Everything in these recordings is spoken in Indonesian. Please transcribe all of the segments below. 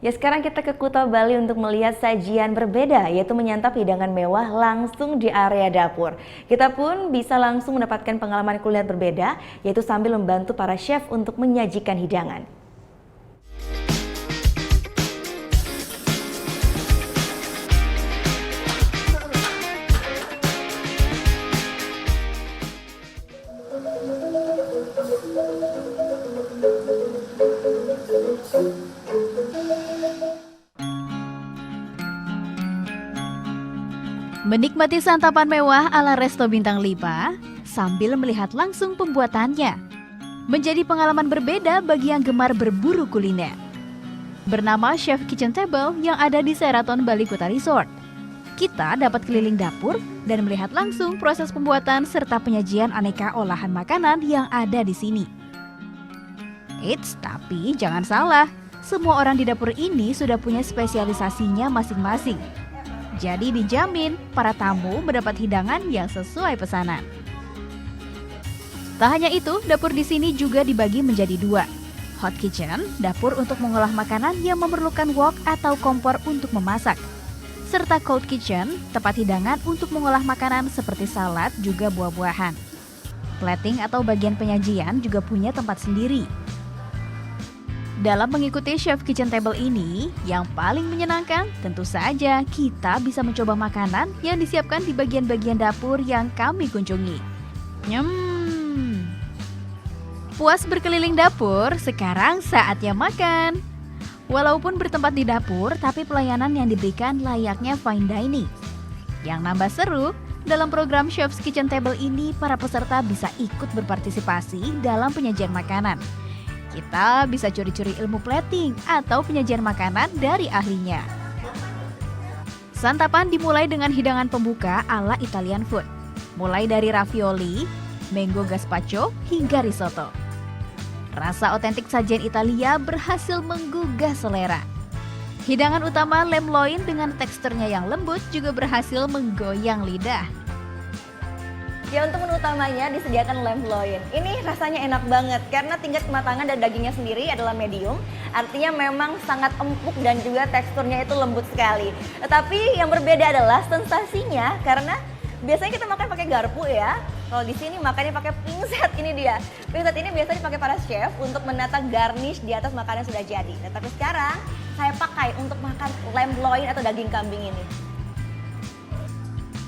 Ya sekarang kita ke Kuta Bali untuk melihat sajian berbeda, yaitu menyantap hidangan mewah langsung di area dapur. Kita pun bisa langsung mendapatkan pengalaman kuliner berbeda, yaitu sambil membantu para chef untuk menyajikan hidangan. Menikmati santapan mewah ala resto bintang 5 sambil melihat langsung pembuatannya menjadi pengalaman berbeda bagi yang gemar berburu kuliner. Bernama Chef Kitchen Table yang ada di Sheraton Bali Kuta Resort. Kita dapat keliling dapur dan melihat langsung proses pembuatan serta penyajian aneka olahan makanan yang ada di sini. Eits, tapi jangan salah, semua orang di dapur ini sudah punya spesialisasinya masing-masing. Jadi dijamin para tamu mendapat hidangan yang sesuai pesanan. Tak hanya itu, dapur di sini juga dibagi menjadi dua. Hot kitchen, dapur untuk mengolah makanan yang memerlukan wok atau kompor untuk memasak. Serta cold kitchen, tempat hidangan untuk mengolah makanan seperti salad juga buah-buahan. Plating atau bagian penyajian juga punya tempat sendiri. Dalam mengikuti Chef Kitchen Table ini, yang paling menyenangkan tentu saja kita bisa mencoba makanan yang disiapkan di bagian-bagian dapur yang kami kunjungi. Puas berkeliling dapur, sekarang saatnya makan. Walaupun bertempat di dapur, tapi pelayanan yang diberikan layaknya fine dining. Yang nambah seru, dalam program Chef's Kitchen Table ini para peserta bisa ikut berpartisipasi dalam penyajian makanan. Kita bisa curi-curi ilmu plating atau penyajian makanan dari ahlinya. Santapan dimulai dengan hidangan pembuka ala Italian food. Mulai dari ravioli, mango gazpacho, hingga risotto. Rasa otentik sajian Italia berhasil menggugah selera. Hidangan utama lamb loin dengan teksturnya yang lembut juga berhasil menggoyang lidah. Ya untuk menu utamanya disediakan lamb loin. Ini rasanya enak banget karena tingkat kematangan dari dagingnya sendiri adalah medium. Artinya memang sangat empuk dan juga teksturnya itu lembut sekali. Tetapi yang berbeda adalah sensasinya karena biasanya kita makan pakai garpu ya. Kalau di sini makannya pakai pinset, ini dia. Pinset ini biasanya dipakai para chef untuk menata garnish di atas makanan yang sudah jadi. Tapi sekarang saya pakai untuk makan lamb loin atau daging kambing ini.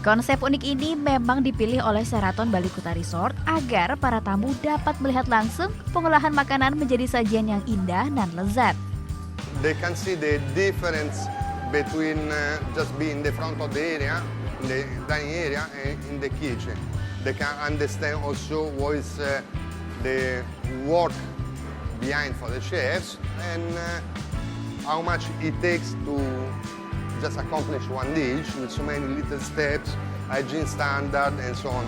Konsep unik ini memang dipilih oleh Sheraton Bali Kuta Resort agar para tamu dapat melihat langsung pengolahan makanan menjadi sajian yang indah dan lezat. They can see the difference between just being in the front of the area, in the dining area, and in the kitchen. They can understand also what is the work behind for the chefs and how much it takes to just accomplish one dish with so many little steps, hygiene standard, and so on.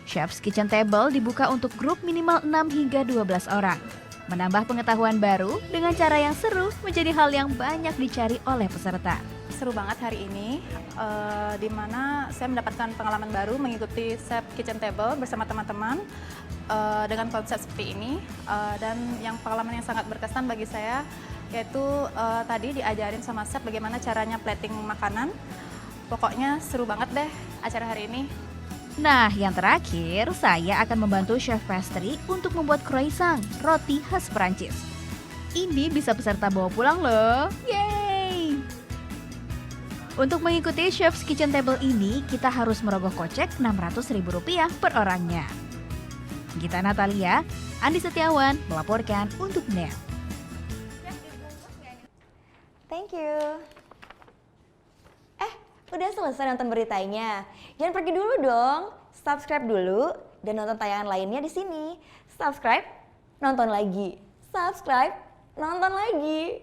Chef's Kitchen Table dibuka untuk grup minimal 6 hingga 12 orang. Menambah pengetahuan baru dengan cara yang seru menjadi hal yang banyak dicari oleh peserta. Seru banget hari ini, di mana saya mendapatkan pengalaman baru mengikuti Chef Kitchen Table bersama teman-teman dengan konsep seperti ini. Dan yang pengalaman yang sangat berkesan bagi saya yaitu tadi diajarin sama chef bagaimana caranya plating makanan. Pokoknya seru banget deh acara hari ini. Nah, yang terakhir saya akan membantu chef pastry untuk membuat croissant, roti khas Perancis. Ini bisa peserta bawa pulang loh. Yeay! Untuk mengikuti Chef's Kitchen Table ini, kita harus merogoh kocek Rp600.000 per orangnya. Gita Natalia, Andi Setiawan melaporkan untuk NET. Thank you. Udah selesai nonton beritanya? Jangan pergi dulu dong. Subscribe dulu dan nonton tayangan lainnya di sini. Subscribe, nonton lagi. Subscribe, nonton lagi.